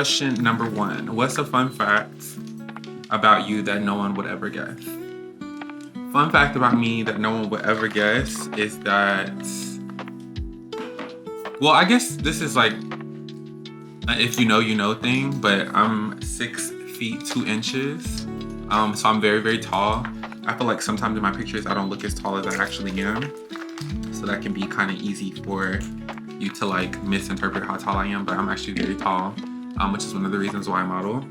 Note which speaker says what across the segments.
Speaker 1: question number 1. What's a fun fact about you that no one would ever guess? Fun fact about me that no one would ever guess is that, well, I guess this is like if you know, you know thing, but I'm 6 feet 2 inches. So I'm very, very tall. I feel like sometimes in my pictures I don't look as tall as I actually am. So that can be kind of easy for you to like misinterpret how tall I am, but I'm actually very tall, which is one of the reasons why I model.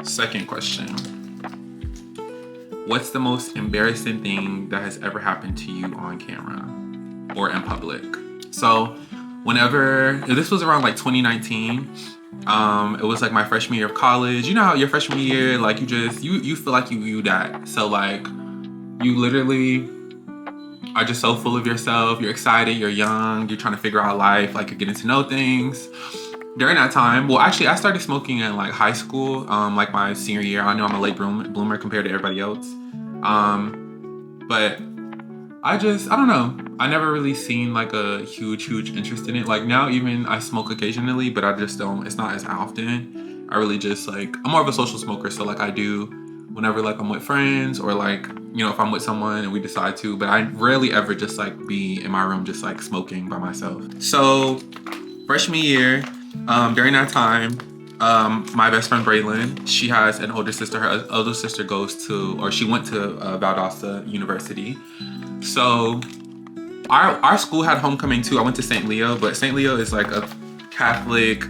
Speaker 1: Second question. What's the most embarrassing thing that has ever happened to you on camera or in public? So this was around like 2019, it was like my freshman year of college. You know how your freshman year, like you feel like you that. So like you literally are just so full of yourself. You're excited, you're young, you're trying to figure out life, like you're getting to know things. During that time, well, actually, I started smoking in like high school, like my senior year. I know I'm a late bloomer compared to everybody else. But I don't know. I never really seen like a huge interest in it. Like now, even I smoke occasionally, but I just don't, it's not as often. I really just like, I'm more of a social smoker. So like I do whenever like I'm with friends or like, you know, if I'm with someone and we decide to, but I rarely ever just like be in my room just like smoking by myself. So freshman year, during that time, my best friend Braylon, she has an older sister. Her older sister she went to Valdosta University. So our school had homecoming too. I went to St. Leo, but St. Leo is like a Catholic,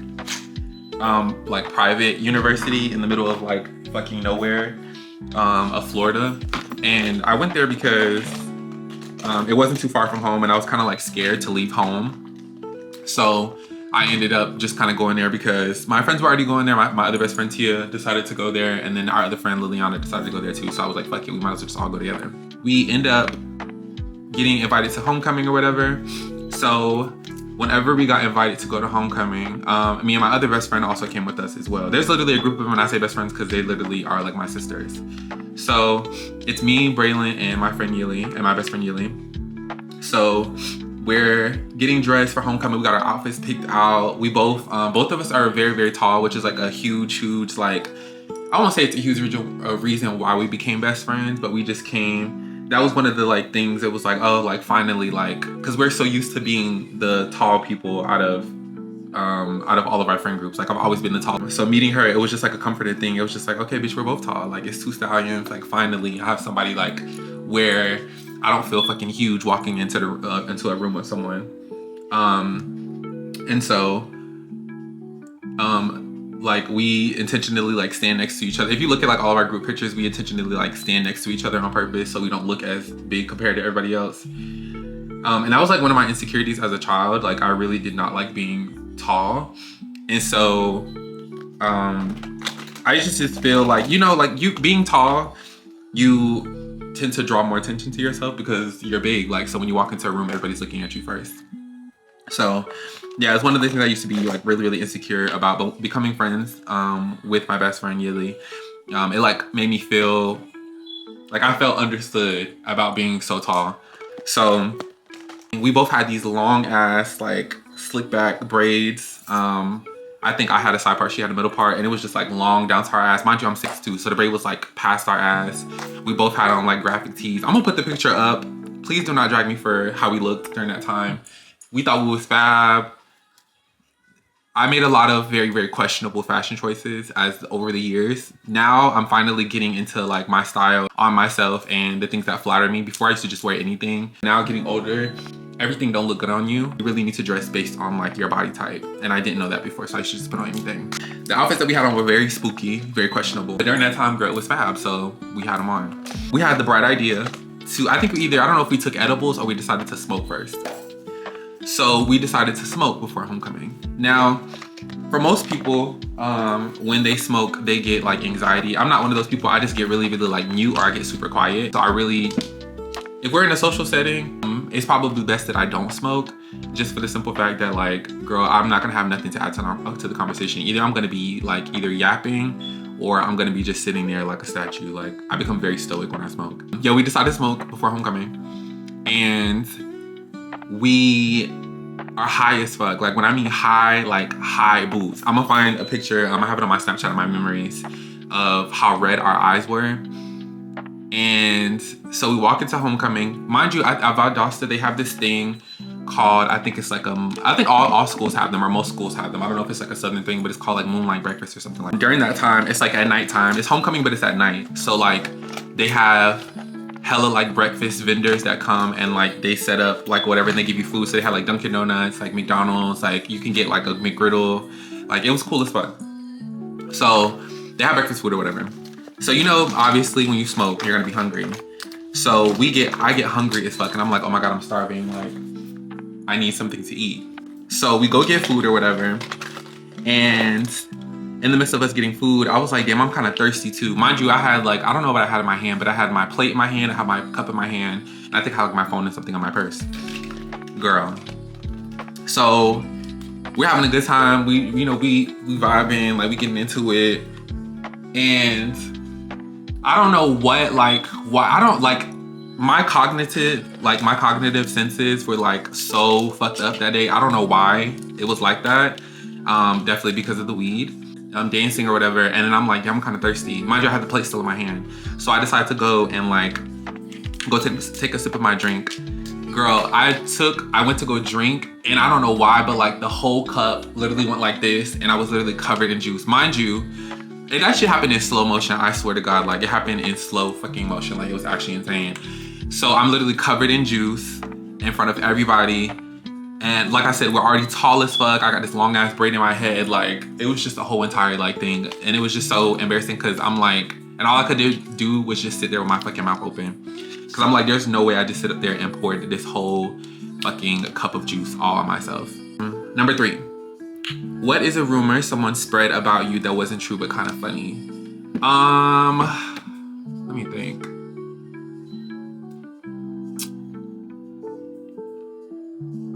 Speaker 1: like private university in the middle of like fucking nowhere, of Florida. And I went there because it wasn't too far from home and I was kind of like scared to leave home. So I ended up just kind of going there because my friends were already going there. My other best friend Tia decided to go there, and then our other friend Liliana decided to go there too. So I was like, fuck it, we might as well just all go together. We end up getting invited to homecoming or whatever. So whenever we got invited to go to homecoming, me and my other best friend also came with us as well. There's literally a group of them, and I say best friends because they literally are like my sisters. So it's me, Braylon, and my friend Yili, and my best friend Yili. So we're getting dressed for homecoming. We got our outfits picked out. We both of us are very, very tall, which is like a huge, like, I won't say it's a huge reason why we became best friends, but we just came. That was one of the like things. It was like, oh, like finally, like, because we're so used to being the tall people out of all of our friend groups. Like I've always been the tall. So meeting her, it was just like a comforting thing. It was just like, okay, bitch, we're both tall. Like it's two stallions. Like finally, I have somebody like where I don't feel fucking huge walking into a room with someone. And so, like we intentionally like stand next to each other. If you look at like all of our group pictures, we intentionally like stand next to each other on purpose so we don't look as big compared to everybody else. And that was like one of my insecurities as a child. Like I really did not like being tall. And so, I just feel like, you know, like you being tall, you tend to draw more attention to yourself because you're big. Like, so when you walk into a room, everybody's looking at you first. So yeah, it's one of the things I used to be like really, really insecure about, but becoming friends with my best friend Yili, it like made me feel like I felt understood about being so tall. So we both had these long ass like slick back braids. I think I had a side part, she had a middle part, and it was just like long down to our ass. Mind you, I'm 6'2", so the braid was like past our ass. We both had on like graphic tees. I'm gonna put the picture up. Please do not drag me for how we looked during that time. We thought we was fab. I made a lot of very, very questionable fashion choices over the years. Now I'm finally getting into like my style on myself and the things that flatter me. Before I used to just wear anything. Now getting older, everything don't look good on you. You really need to dress based on like your body type. And I didn't know that before, so I should just put on anything. The outfits that we had on were very spooky, very questionable. But during that time, girl, it was fab, so we had them on. We had the bright idea to, I don't know if we took edibles or we decided to smoke first. So we decided to smoke before homecoming. Now, for most people, when they smoke, they get like anxiety. I'm not one of those people. I just get really, really like mute or I get super quiet. So if we're in a social setting, it's probably best that I don't smoke, just for the simple fact that like, girl, I'm not gonna have nothing to add to the conversation. Either I'm gonna be like either yapping or I'm gonna be just sitting there like a statue. Like I become very stoic when I smoke. Yeah, we decided to smoke before homecoming, and we are high as fuck. Like when I mean high, like high boots. I'm gonna find a picture, I have it on my Snapchat of my memories of how red our eyes were. And so we walk into homecoming. Mind you, at Valdosta, they have this thing called, I think it's like, I think all schools have them, or most schools have them. I don't know if it's like a Southern thing, but it's called like moonlight breakfast or something like that. During that time, it's like at nighttime. It's homecoming, but it's at night. So like they have hella like breakfast vendors that come and like they set up like whatever and they give you food. So they have like Dunkin' Donuts, like McDonald's, like you can get like a McGriddle. Like it was cool as fuck. So they have breakfast food or whatever. So you know, obviously when you smoke, you're gonna be hungry. So I get hungry as fuck and I'm like, oh my God, I'm starving. Like I need something to eat. So we go get food or whatever. And in the midst of us getting food, I was like, damn, I'm kind of thirsty too. Mind you, I had like, I don't know what I had in my hand, but I had my plate in my hand, I had my cup in my hand, and I think I had like my phone and something on my purse. Girl. So we're having a good time. We vibing, like we getting into it. And I don't know what, like, why, I don't like, my cognitive senses were like so fucked up that day. I don't know why it was like that. Definitely because of the weed. I'm dancing or whatever, and then I'm like, yeah, I'm kind of thirsty. Mind you, I had the plate still in my hand. So I decided to go and like, go take a sip of my drink. Girl, I went to go drink, and I don't know why, but like the whole cup literally went like this, and I was literally covered in juice. Mind you, that shit happened in slow motion, I swear to God. Like it happened in slow fucking motion, like it was actually insane. So I'm literally covered in juice in front of everybody. And like I said, we're already tall as fuck. I got this long ass braid in my head. Like it was just a whole entire like thing. And it was just so embarrassing because I'm like, and all I could do was just sit there with my fucking mouth open. Cause I'm like, there's no way I just sit up there and poured this whole fucking cup of juice all on myself. Number 3, what is a rumor someone spread about you that wasn't true but kind of funny? Let me think.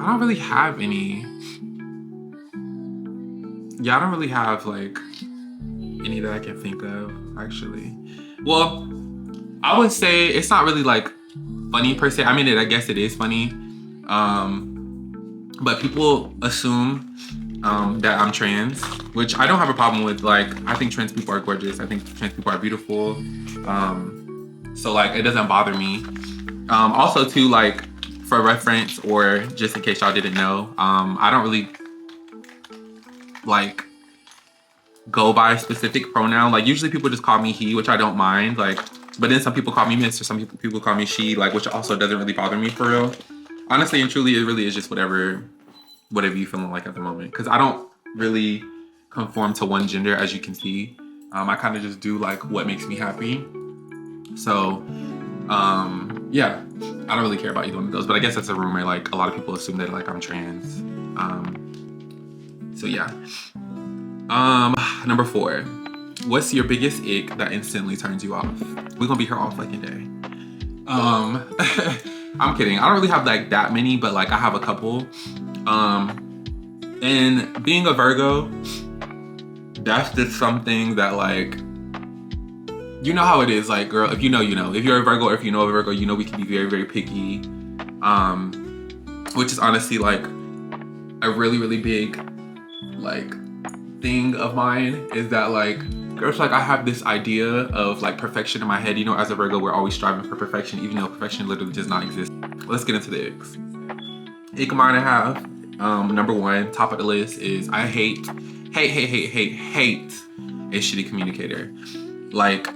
Speaker 1: I don't really have any. Yeah, I don't really have like any that I can think of, actually. Well, I would say it's not really like funny per se. I mean, I guess it is funny. But people assume that I'm trans, which I don't have a problem with. Like, I think trans people are gorgeous. I think trans people are beautiful. So like, it doesn't bother me. Also too, like, for reference or just in case y'all didn't know, I don't really like go by a specific pronoun. Like usually people just call me he, which I don't mind. Like, but then some people call me miss, or some people call me she, like, which also doesn't really bother me for real. Honestly and truly, it really is just whatever you feeling like at the moment. Cause I don't really conform to one gender, as you can see. I kind of just do like what makes me happy. So, yeah, I don't really care about either one of those, but I guess that's a rumor. Like a lot of people assume that like I'm trans. So yeah. Number 4, what's your biggest ick that instantly turns you off? We're gonna be here all fucking day. I'm kidding. I don't really have like that many, but like I have a couple. And being a Virgo, that's just something that like, you know how it is, like, girl, if you know, you know. If you're a Virgo or if you know a Virgo, you know we can be very, very picky. Which is honestly like a really, really big like thing of mine, is that like, girls, like I have this idea of like perfection in my head. You know, as a Virgo, we're always striving for perfection, even though perfection literally does not exist. Let's get into the icks. Ick of mine I have, number 1, top of the list, is I hate a shitty communicator. Like,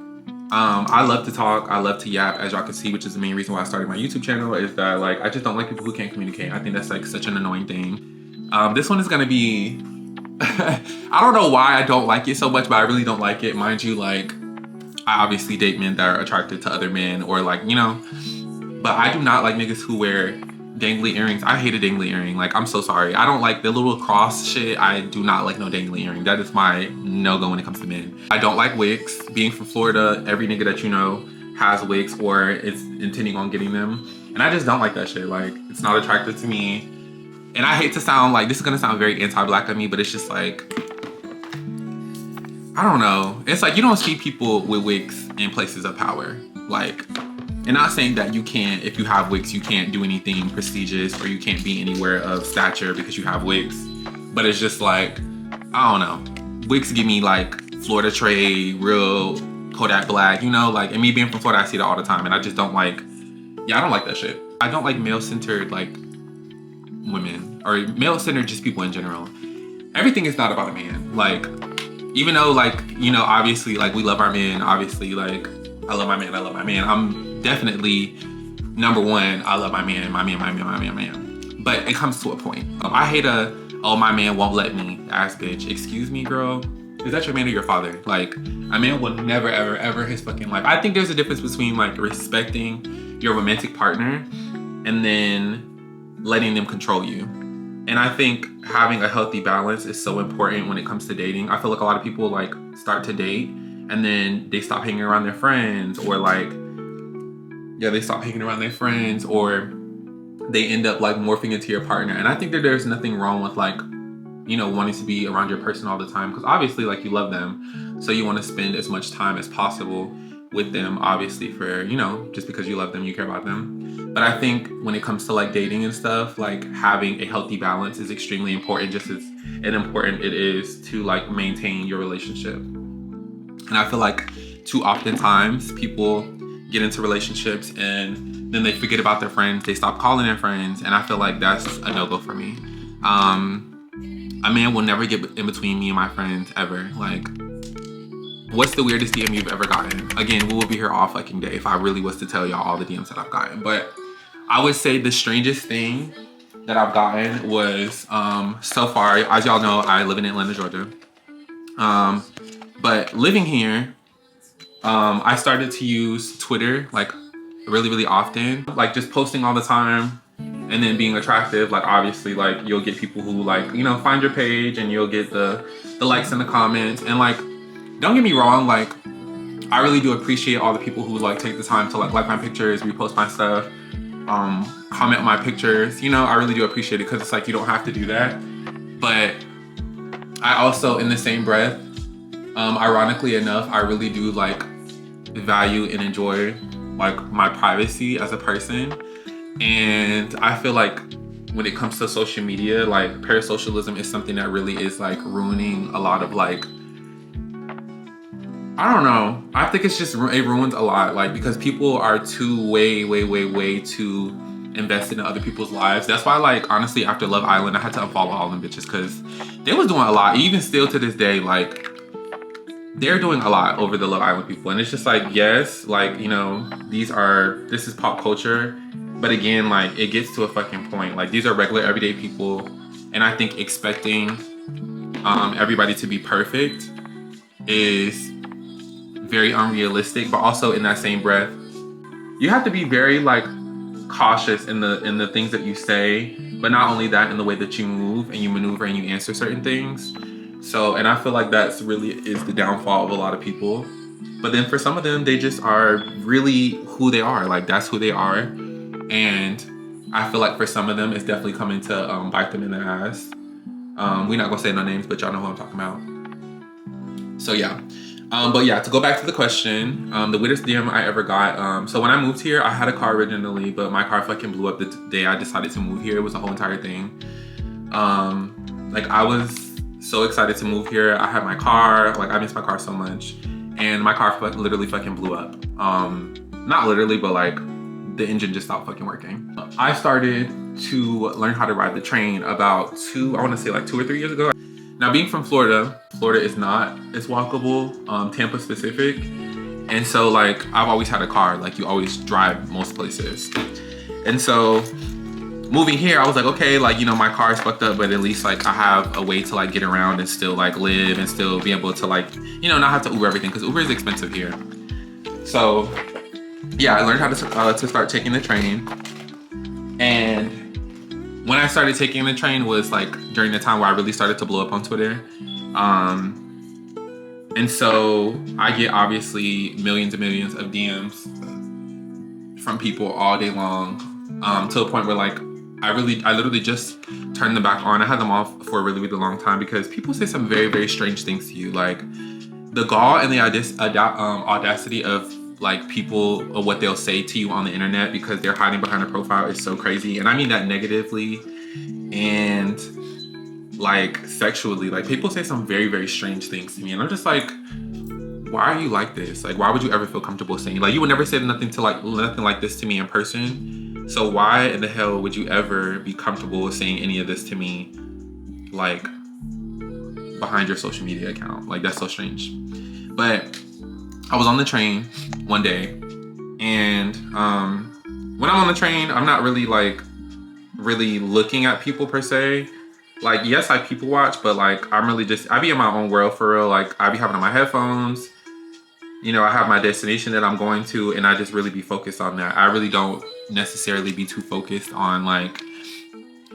Speaker 1: I love to talk, I love to yap, as y'all can see, which is the main reason why I started my YouTube channel, is that like, I just don't like people who can't communicate. I think that's like such an annoying thing. This one is gonna be, I don't know why I don't like it so much, but I really don't like it. Mind you, like, I obviously date men that are attracted to other men, or like, you know, but I do not like niggas who wear dangly earrings. I hate a dangly earring. Like, I'm so sorry. I don't like the little cross shit. I do not like no dangly earring. That is my no-go when it comes to men. I don't like wigs. Being from Florida, every nigga that you know has wigs or is intending on getting them. And I just don't like that shit. Like, it's not attractive to me. And I hate to sound like, this is gonna sound very anti-black of me, but it's just like, I don't know. It's like, you don't see people with wigs in places of power. Like, And not saying that you can't, if you have wigs, you can't do anything prestigious or you can't be anywhere of stature because you have wigs. But it's just like, I don't know. Wigs give me like Florida Trade, real Kodak Black, you know, like, and me being from Florida, I see that all the time. And I just don't like, I don't like that shit. I don't like male-centered like women or male-centered just people in general. Everything is not about a man. Like, even though like, you know, obviously like we love our men, obviously like I love my man, I love my man. I'm definitely number one, I love my man. But it comes to a point. I hate oh, my man won't let me ass bitch. Excuse me, girl. Is that your man or your father? Like, a man will never, ever, ever his fucking life. I think there's a difference between like respecting your romantic partner and then letting them control you. And I think having a healthy balance is so important when it comes to dating. I feel like a lot of people like start to date and then they stop hanging around their friends, or like, yeah, they stop hanging around their friends, or they end up like morphing into your partner. And I think that there's nothing wrong with like, you know, wanting to be around your person all the time, because obviously like you love them. So you want to spend as much time as possible with them, obviously, for, you know, just because you love them, you care about them. But I think when it comes to like dating and stuff, like having a healthy balance is extremely important, just as important it is to like maintain your relationship. And I feel like too oftentimes people get into relationships and then they forget about their friends, they stop calling their friends, and I feel like that's a no-go for me. A man will never get in between me and my friends, ever. Like, what's the weirdest DM you've ever gotten? Again, we will be here all fucking day if I really was to tell y'all all the DMs that I've gotten. But I would say the strangest thing that I've gotten was, so far, as y'all know, I live in Atlanta, Georgia. But living here, I started to use Twitter like really, really often. Like just posting all the time and then being attractive. Like obviously like you'll get people who like, you know, find your page and you'll get the likes and the comments. And like, don't get me wrong, like I really do appreciate all the people who like take the time to like my pictures, repost my stuff, comment on my pictures. You know, I really do appreciate it because it's like you don't have to do that. But I also, in the same breath, ironically enough, I really do like value and enjoy like my privacy as a person. And I feel like when it comes to social media, like parasocialism is something that really is like ruining a lot of like, I don't know. I think it's just, it ruins a lot, like because people are too way too invested in other people's lives. That's why like honestly after Love Island I had to unfollow all them bitches because they was doing a lot. Even still to this day, like they're doing a lot over the Love Island people. And it's just like, yes, like, you know, this is pop culture. But again, like it gets to a fucking point. Like these are regular everyday people. And I think expecting everybody to be perfect is very unrealistic. But also in that same breath, you have to be very like cautious in the things that you say. But not only that, in the way that you move and you maneuver and you answer certain things. So, and I feel like that's really is the downfall of a lot of people. But then for some of them, they just are really who they are. Like that's who they are. And I feel like for some of them, it's definitely coming to bite them in the ass. We're not gonna say no names, but y'all know who I'm talking about. So yeah. But yeah, to go back to the question, the weirdest DM I ever got. So when I moved here, I had a car originally, but my car fucking blew up the day I decided to move here. It was a whole entire thing. Like I was so excited to move here. I had my car, like I miss my car so much. And my car literally fucking blew up. Not literally, but like the engine just stopped fucking working. I started to learn how to ride the train about 2 or 3 years ago. Now being from Florida, Florida is not as walkable, Tampa specific. And so like, I've always had a car, like you always drive most places. And so moving here, I was like, okay, like, you know, my car is fucked up, but at least like I have a way to like get around and still like live and still be able to like, you know, not have to Uber everything, because Uber is expensive here. So yeah, I learned how to start taking the train. And when I started taking the train was like during the time where I really started to blow up on Twitter. And so I get obviously millions and millions of DMs from people all day long, to a point where like, I literally just turned them back on. I had them off for a really, really long time because people say some very, very strange things to you. Like the gall and the audacity of like people or what they'll say to you on the internet because they're hiding behind a profile is so crazy. And I mean that negatively and like sexually. Like people say some very, very strange things to me. And I'm just like, why are you like this? Like, why would you ever feel comfortable saying, like, you would never say nothing like this to me in person. So why in the hell would you ever be comfortable saying any of this to me, like, behind your social media account? Like, that's so strange. But I was on the train one day, and when I'm on the train, I'm not really looking at people per se. Like, yes, I people watch, but like I'm really just, I be in my own world for real. Like I be having on my headphones, you know, I have my destination that I'm going to, and I just really be focused on that. I really don't necessarily be too focused on like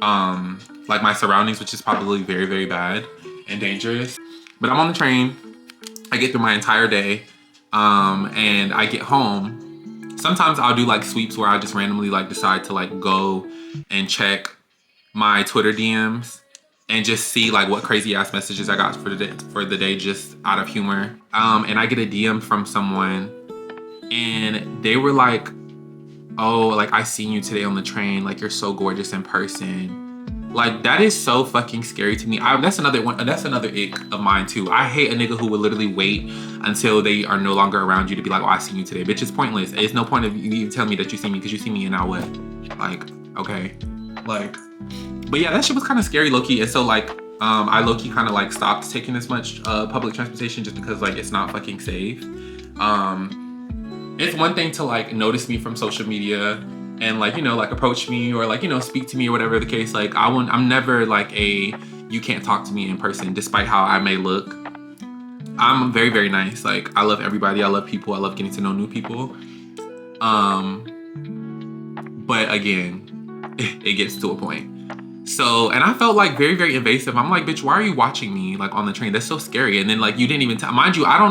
Speaker 1: my surroundings, which is probably very, very bad and dangerous. But I'm on the train, I get through my entire day, and I get home. Sometimes I'll do like sweeps where I just randomly like decide to like go and check my Twitter DMs and just see like what crazy ass messages I got for the day just out of humor. And I get a DM from someone and they were like, oh, like I seen you today on the train, like you're so gorgeous in person. Like that is so fucking scary to me. That's another ick of mine too. I hate a nigga who would literally wait until they are no longer around you to be like, oh, I seen you today. Bitch, it's pointless. It's no point of you telling me that you see me because you see me and now what? Like, okay. Like, but yeah, that shit was kind of scary, low-key. And so like, I low-key kind of like stopped taking as much public transportation just because like it's not fucking safe. It's one thing to like notice me from social media and like, you know, like approach me or like, you know, speak to me or whatever the case. Like I'm never like you can't talk to me in person despite how I may look. I'm very, very nice. Like I love everybody. I love people. I love getting to know new people. But again, it gets to a point. So, and I felt like very, very invasive. I'm like, bitch, why are you watching me like on the train? That's so scary. And then like, you didn't even tell, mind you, I don't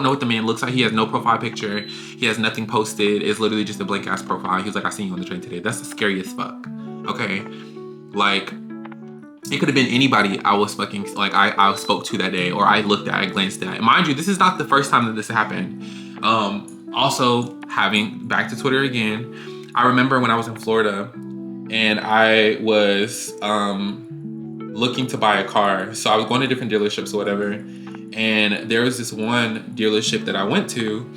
Speaker 1: know what the man looks like. He has no profile picture. He has nothing posted. It's literally just a blank ass profile. He was like, I seen you on the train today. That's scary as fuck. Okay. Like, it could have been anybody I was fucking, like I spoke to that day or I looked at, I glanced at. Mind you, this is not the first time that this happened. Also having, back to Twitter again, I remember when I was in Florida, and I was looking to buy a car. So I was going to different dealerships or whatever. And there was this one dealership that I went to.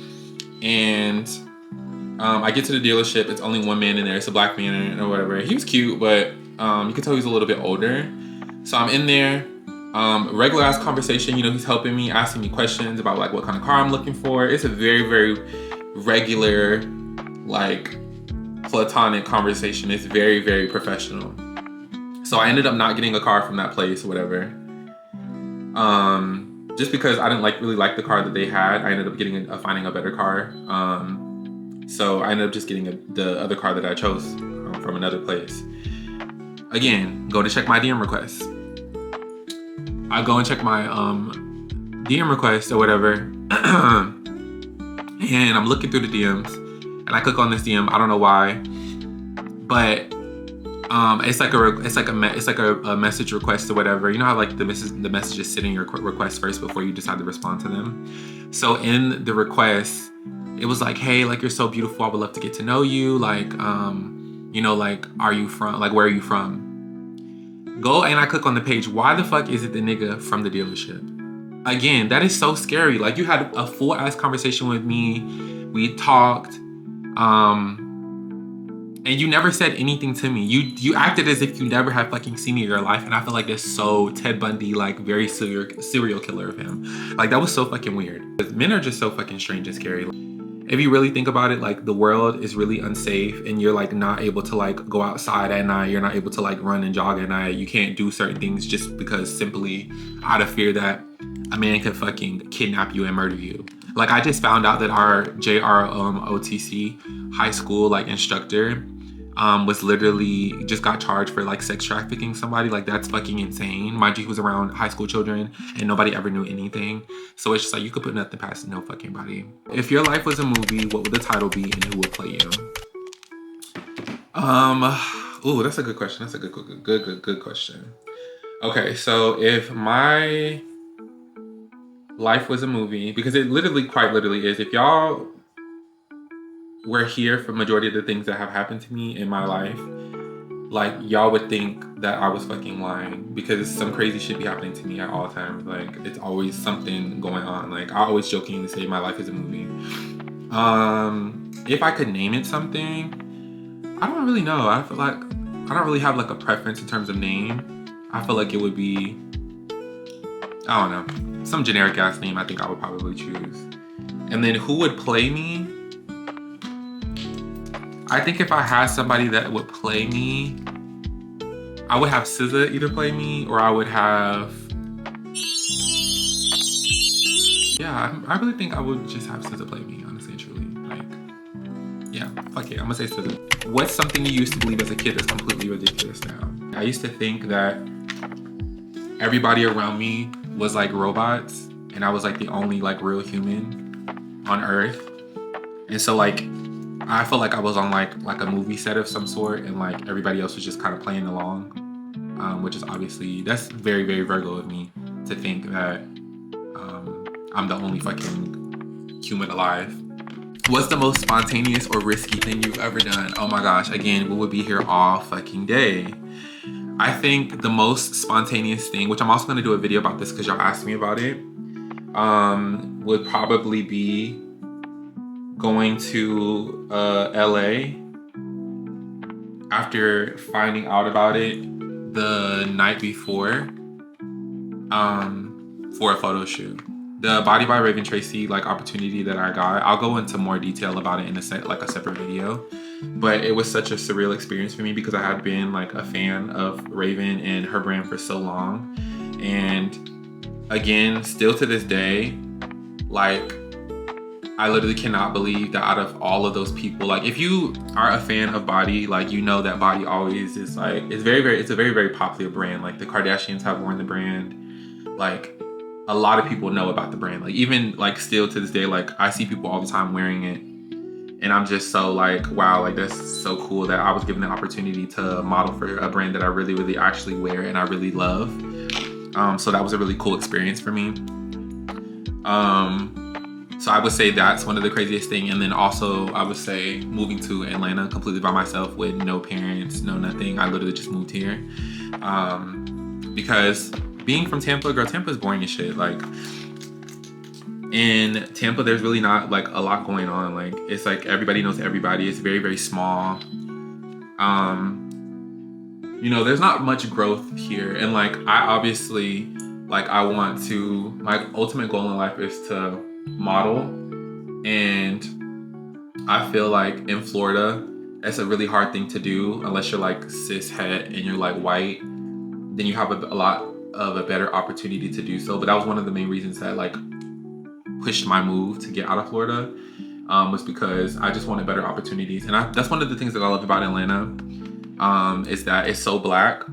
Speaker 1: And I get to the dealership. It's only one man in there. It's a black man or whatever. He was cute, but you could tell he was a little bit older. So I'm in there. Regular ass conversation. You know, he's helping me, asking me questions about like what kind of car I'm looking for. It's a very, very regular, like, platonic conversation. It's very, very professional. So I ended up not getting a car from that place or whatever. Just because I didn't really like the car that they had. I ended up finding a better car. So I ended up just getting the other car that I chose from another place. Again, go to check my DM requests. I go and check my DM requests or whatever. And I'm looking through the DMs. And I click on this DM. I don't know why, but it's like a message request or whatever. You know how like the messages sit in your request first before you decide to respond to them. So in the request, it was like, hey, like you're so beautiful. I would love to get to know you. Like, you know, like, are you from? Like, where are you from? Go and I click on the page. Why the fuck is it the nigga from the dealership? Again, that is so scary. Like you had a full ass conversation with me. We talked. And you never said anything to me. You acted as if you never had fucking seen me in your life, and I feel like that's so Ted Bundy, like very serial killer of him. Like that was so fucking weird. Men are just so fucking strange and scary. If you really think about it, like the world is really unsafe, and you're like not able to like go outside at night. You're not able to like run and jog at night. You can't do certain things just because simply out of fear that a man could fucking kidnap you and murder you. Like I just found out that our JROTC high school like instructor was literally just got charged for like sex trafficking somebody. Like that's fucking insane. Mind you, he was around high school children and nobody ever knew anything. So it's just like you could put nothing past no fucking body. If your life was a movie, what would the title be and who would play you? Ooh, that's a good question. That's a good question. Okay, so if my life was a movie, because it literally, quite literally is, if y'all were here for majority of the things that have happened to me in my life, like y'all would think that I was fucking lying, because some crazy shit be happening to me at all times. Like it's always something going on. Like I always jokingly say my life is a movie. If I could name it something, I don't really know. I feel like I don't really have like a preference in terms of name. I feel like it would be, I don't know, some generic ass name I think I would probably choose. And then who would play me? I think if I had somebody that would play me, I would have SZA either play me, or I would have, yeah, I really think I would just have SZA play me, honestly and truly. Like, yeah, fuck it, I'm gonna say SZA. What's something you used to believe as a kid that's completely ridiculous now? I used to think that everybody around me was like robots, and I was like the only like real human on Earth. And so like, I felt like I was on like a movie set of some sort, and like everybody else was just kind of playing along, which is obviously, that's very, very Virgo of me to think that I'm the only fucking human alive. What's the most spontaneous or risky thing you've ever done? Oh my gosh, again, we would be here all fucking day. I think the most spontaneous thing, which I'm also gonna do a video about this because y'all asked me about it, would probably be going to LA after finding out about it the night before for a photo shoot. The Body by Raven Tracy like opportunity that I got, I'll go into more detail about it in a separate video. But it was such a surreal experience for me because I had been like a fan of Raven and her brand for so long. And again, still to this day, like I literally cannot believe that out of all of those people, like if you are a fan of Body, like you know that Body always is like, it's a very, very popular brand. Like the Kardashians have worn the brand. Like a lot of people know about the brand. Like even like still to this day, like I see people all the time wearing it. And I'm just so like, wow, like that's so cool that I was given the opportunity to model for a brand that I really, really actually wear and I really love. So that was a really cool experience for me. So I would say that's one of the craziest thing. And then also I would say moving to Atlanta completely by myself with no parents, no nothing. I literally just moved here. Because being from Tampa, girl, Tampa's boring as shit. Like in Tampa, there's really not like a lot going on. Like it's like everybody knows everybody. It's very, very small. You know, there's not much growth here. And like I obviously, like I want to, my ultimate goal in life is to model. And I feel like in Florida, it's a really hard thing to do unless you're like cis het and you're like white. Then you have a lot of a better opportunity to do so. But that was one of the main reasons that like pushed my move to get out of Florida, was because I just wanted better opportunities. And that's one of the things that I love about Atlanta, is that it's so black.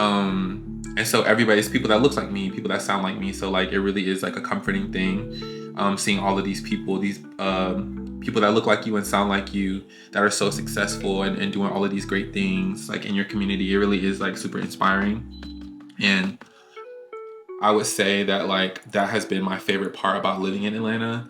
Speaker 1: And so everybody's people that looks like me, people that sound like me. So like it really is like a comforting thing, seeing all of these people, people that look like you and sound like you, that are so successful and doing all of these great things like in your community. It really is like super inspiring. And I would say that like that has been my favorite part about living in Atlanta.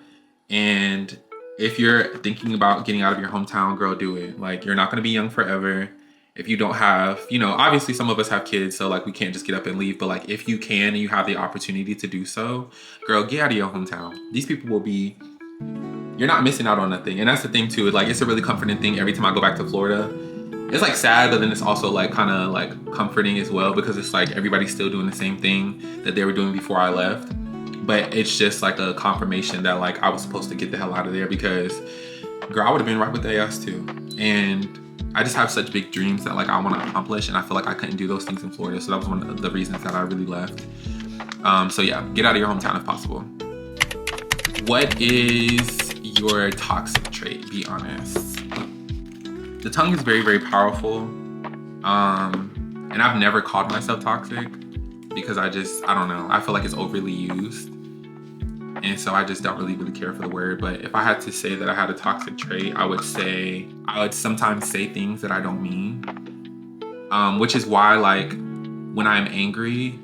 Speaker 1: And if you're thinking about getting out of your hometown, girl, do it. Like you're not gonna be young forever. If you don't have, you know, obviously some of us have kids, so like we can't just get up and leave. But like if you can and you have the opportunity to do so, girl, get out of your hometown. These people will be, you're not missing out on nothing. And that's the thing too. Like it's a really comforting thing every time I go back to Florida. It's like sad, but then it's also like kind of like comforting as well, because it's like everybody's still doing the same thing that they were doing before I left. But it's just like a confirmation that like I was supposed to get the hell out of there, because girl, I would have been right with the ass too. And I just have such big dreams that like I want to accomplish, and I feel like I couldn't do those things in Florida. So that was one of the reasons that I really left. So yeah, get out of your hometown if possible. What is your toxic trait? Be honest. The tongue is very, very powerful. And I've never called myself toxic because I don't know. I feel like it's overly used. And so I just don't really care for the word. But if I had to say that I had a toxic trait, I would say I would sometimes say things that I don't mean. Which is why like when I'm angry,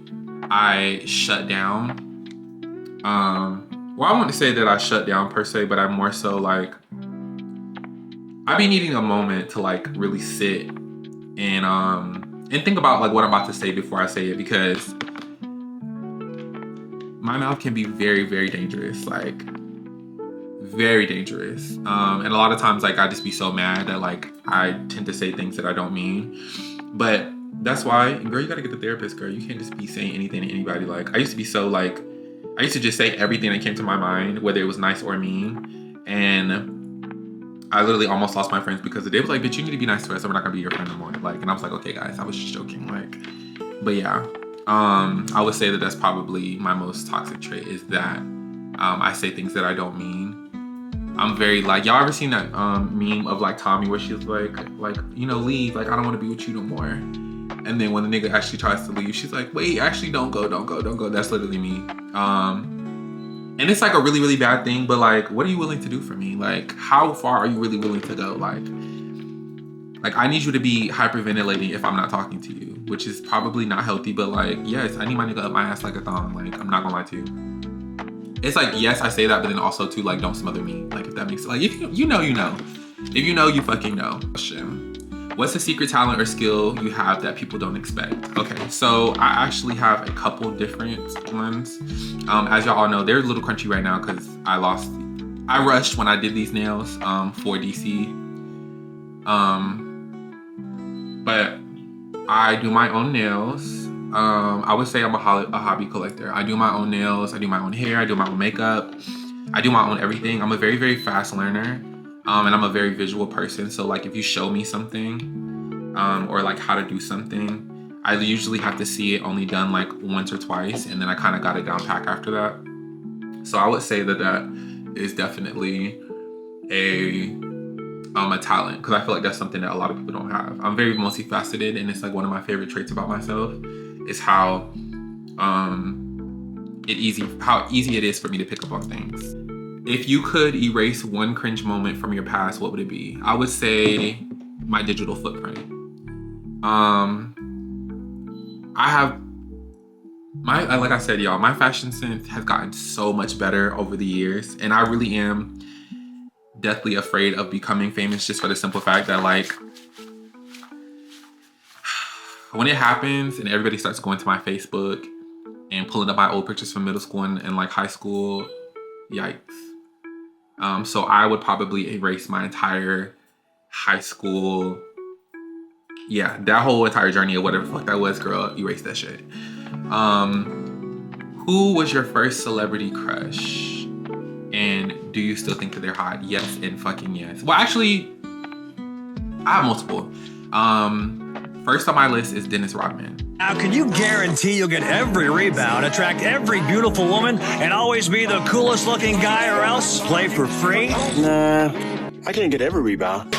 Speaker 1: I shut down. Well, I wouldn't say that I shut down per se, but I'm more so like I be needing a moment to like really sit and think about like what I'm about to say before I say it, because my mouth can be very, very dangerous. Like very dangerous. And a lot of times like I just be so mad that like I tend to say things that I don't mean. But that's why, girl, you gotta get the therapist, girl. You can't just be saying anything to anybody. Like I used to be so like, I used to just say everything that came to my mind, whether it was nice or mean. And I literally almost lost my friends because they was like, bitch, you need to be nice to us or we're not gonna be your friend no more. Like, and I was like, okay guys, I was just joking. Like, but yeah. I would say that that's probably my most toxic trait, is that I say things that I don't mean. I'm very like, y'all ever seen that meme of like Tommy where she's like, you know, leave, like I don't want to be with you no more. And then when the nigga actually tries to leave, she's like, wait, actually don't go. That's literally me. And it's like a really, really bad thing, but like, what are you willing to do for me? Like, how far are you really willing to go? Like I need you to be hyperventilating if I'm not talking to you, which is probably not healthy, but like, yes, I need my nigga up my ass like a thong. Like, I'm not gonna lie to you. It's like, yes, I say that, but then also too, like, don't smother me. Like, if that makes, like, if you know, you know. If you know, you fucking know. What's a secret talent or skill you have that people don't expect? Okay, so I actually have a couple different ones. As y'all all know, they're a little crunchy right now because I rushed when I did these nails for DC. But I do my own nails. I would say I'm a hobby collector. I do my own nails, I do my own hair, I do my own makeup, I do my own everything. I'm a very, very fast learner, and I'm a very visual person. So like if you show me something, or like how to do something, I usually have to see it only done like once or twice, and then I kind of got it down pack after that. So I would say that that is definitely a talent, because I feel like that's something that a lot of people don't have. I'm very multifaceted, and it's like one of my favorite traits about myself is how easy it is for me to pick up on things. If you could erase one cringe moment from your past, what would it be? I would say my digital footprint. I have like I said, y'all, my fashion sense has gotten so much better over the years, and I really am deathly afraid of becoming famous, just for the simple fact that like when it happens and everybody starts going to my Facebook and pulling up my old pictures from middle school and like high school, yikes. So I would probably erase my entire high school, yeah, that whole entire journey or whatever the fuck that was, girl, erase that shit. Who was your first celebrity crush? And do you still think that they're hot? Yes and fucking yes. Well, actually, I have multiple. First on my list is Dennis Rodman.
Speaker 2: Now, can you guarantee you'll get every rebound, attract every beautiful woman, and always be the coolest looking guy, or else play for free?
Speaker 3: Nah, I can't get every rebound.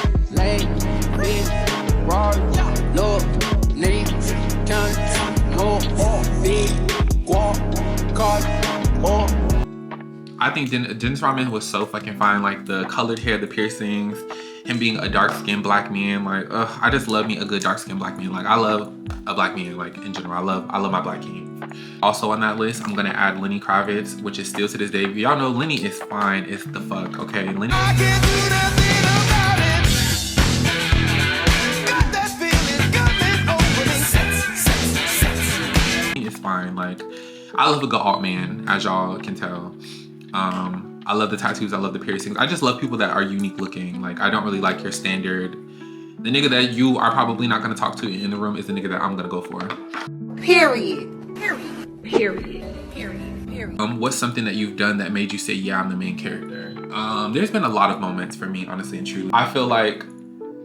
Speaker 1: I think Dennis Rodman was so fucking fine. Like the colored hair, the piercings, him being a dark-skinned black man. Like, I just love me a good dark-skinned black man. Like, I love a black man, like in general. I love my black king. Also on that list, I'm gonna add Lenny Kravitz, which is still to this day. Y'all know Lenny is fine. It's the fuck, okay? Lenny. I can't do nothing about it. Got that feeling coming over me. It's fine. Like, I love a good alt man, as y'all can tell. I love the tattoos, I love the piercings. I just love people that are unique looking. Like, I don't really like your standard. The nigga that you are probably not gonna talk to in the room is the nigga that I'm gonna go for.
Speaker 4: Period.
Speaker 1: What's something that you've done that made you say, yeah, I'm the main character? There's been a lot of moments for me, honestly and truly. I feel like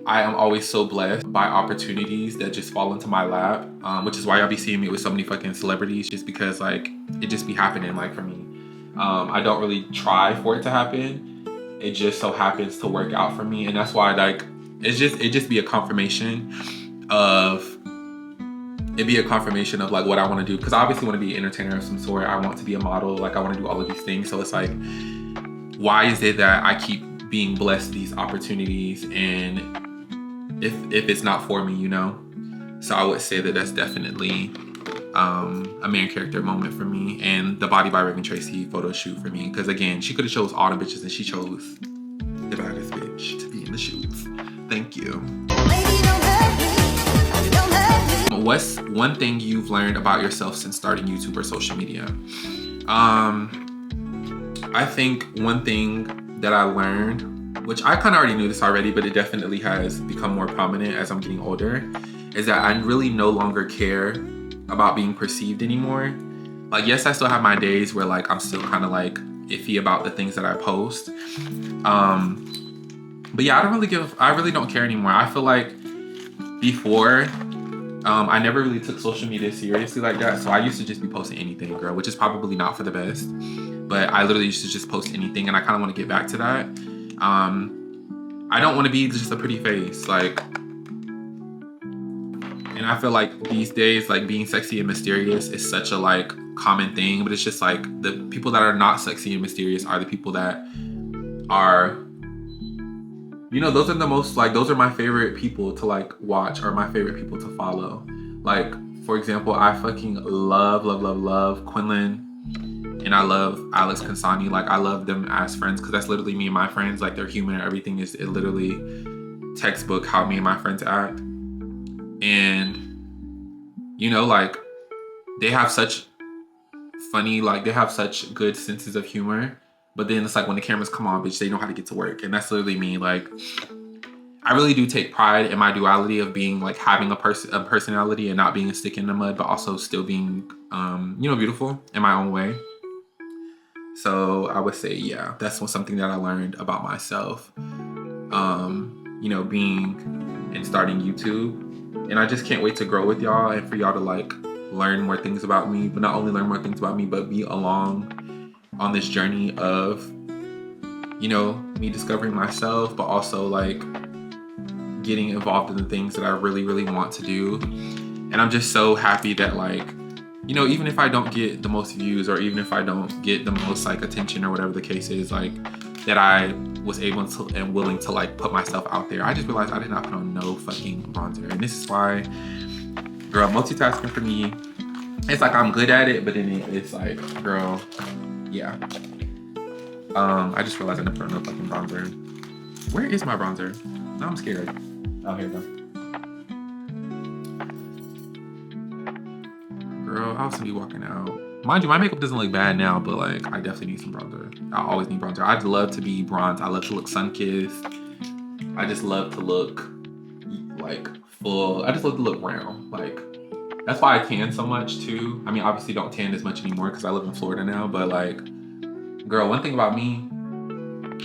Speaker 1: I am always so blessed by opportunities that just fall into my lap, which is why y'all be seeing me with so many fucking celebrities, just because like it just be happening like for me. I don't really try for it to happen. It just so happens to work out for me, and that's why like it just be a confirmation of like what I want to do, because I obviously want to be an entertainer of some sort. I want to be a model, like I want to do all of these things. So it's like, why is it that I keep being blessed these opportunities, and if it's not for me, you know? So I would say that that's definitely a main character moment for me, and the Body by Raven Tracy photo shoot for me, because again, she could have chose all the bitches and she chose the baddest bitch to be in the shoots. you. What's one thing you've learned about yourself since starting YouTube or social media? I think one thing that I learned, which I kind of already knew this already, but it definitely has become more prominent as I'm getting older, is that I really no longer care about being perceived anymore. Like, yes, I still have my days where like I'm still kind of like iffy about the things that I post. But yeah, I really don't care anymore. I feel like before, I never really took social media seriously like that. So I used to just be posting anything, girl, which is probably not for the best. But I literally used to just post anything, and I kind of want to get back to that. I don't want to be just a pretty face, like. And I feel like these days, like being sexy and mysterious is such a like common thing, but it's just like the people that are not sexy and mysterious are the people that are, you know, those are the most like, those are my favorite people to like watch, or my favorite people to follow. Like, for example, I fucking love Quinlan, and I love Alex Consani. Like, I love them as friends because that's literally me and my friends. Like, their humor and everything is literally textbook how me and my friends act. And, you know, like, they have such funny, like, they have such good senses of humor. But then it's like when the cameras come on, bitch, they know how to get to work. And that's literally me. Like, I really do take pride in my duality of being like having a personality and not being a stick in the mud, but also still being, you know, beautiful in my own way. So I would say, yeah, that's something that I learned about myself, you know, being and starting YouTube. And I just can't wait to grow with y'all and for y'all to like learn more things about me, but not only learn more things about me, but be along on this journey of, you know, me discovering myself, but also like getting involved in the things that I really, really want to do. And I'm just so happy that like, you know, even if I don't get the most views, or even if I don't get the most like attention or whatever the case is, like that I was able to and willing to like put myself out there. I just realized I did not put on no fucking bronzer. And this is why, girl, multitasking for me, it's like I'm good at it, but then it's like, girl, yeah. I just realized I didn't put on no fucking bronzer. Where is my bronzer? Now I'm scared. Oh, here we go. Girl, I'll still be walking out. Mind you, my makeup doesn't look bad now, but like I definitely need some bronzer. I always need bronzer. I'd love to be bronzed. I love to look sun-kissed. I just love to look like full. I just love to look round. Like, that's why I tan so much too. I mean, obviously don't tan as much anymore because I live in Florida now, but like, girl, one thing about me,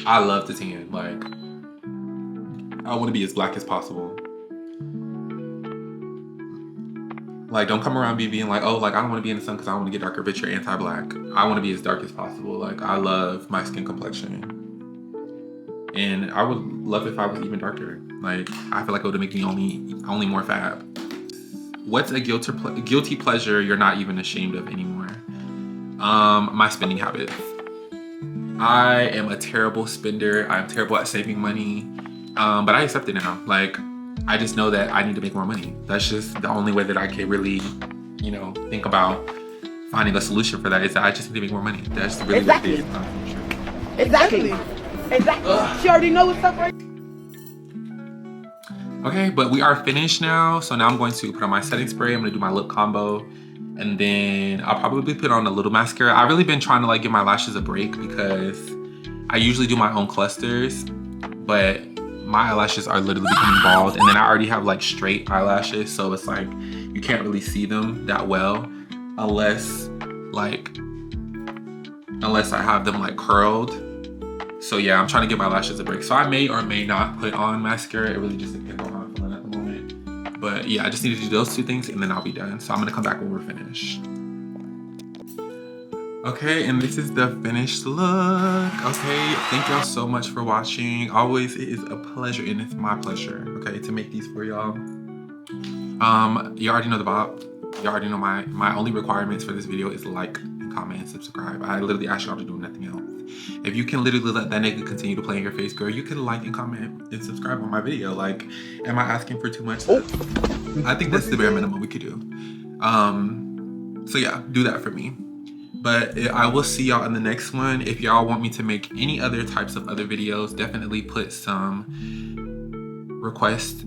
Speaker 1: I love to tan. Like, I want to be as black as possible. Like, don't come around me being like, oh, like, I don't want to be in the sun because I want to get darker, bitch, you're anti-black. I want to be as dark as possible. Like, I love my skin complexion. And I would love if I was even darker. Like, I feel like it would make me only more fab. What's a guilty pleasure you're not even ashamed of anymore? My spending habits. I am a terrible spender. I'm terrible at saving money. But I accept it now. Like, I just know that I need to make more money. That's just the only way that I can really, you know, think about finding a solution for that, is that I just need to make more money. That's really what it is.
Speaker 4: Exactly. She already knows what's up, right?
Speaker 1: Okay, but we are finished now. So now I'm going to put on my setting spray. I'm gonna do my lip combo. And then I'll probably put on a little mascara. I've really been trying to like give my lashes a break because I usually do my own clusters, but my eyelashes are literally becoming bald, and then I already have like straight eyelashes, so it's like you can't really see them that well unless I have them like curled. So yeah, I'm trying to give my lashes a break. So I may or may not put on mascara. It really just depends on how I'm feeling at the moment. But yeah, I just need to do those two things and then I'll be done. So I'm gonna come back when we're finished. Okay, and this is the finished look. Okay, thank y'all so much for watching. Always, it is a pleasure, and it's my pleasure, okay, to make these for y'all. You already know the bop. You already know my only requirements for this video is like, and comment, and subscribe. I literally ask y'all to do nothing else. If you can literally let that nigga continue to play in your face, girl, you can like and comment and subscribe on my video. Like, am I asking for too much? I think that's the bare minimum we could do. So yeah, do that for me. But I will see y'all in the next one. If y'all want me to make any other types of other videos, definitely put some request,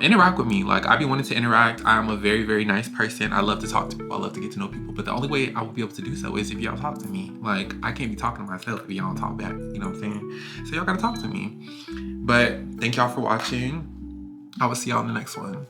Speaker 1: interact with me. Like, I be wanting to interact. I'm a very, very nice person. I love to talk to people. I love to get to know people. But the only way I will be able to do so is if y'all talk to me. Like, I can't be talking to myself if y'all don't talk back. You know what I'm saying? So y'all gotta talk to me. But thank y'all for watching. I will see y'all in the next one.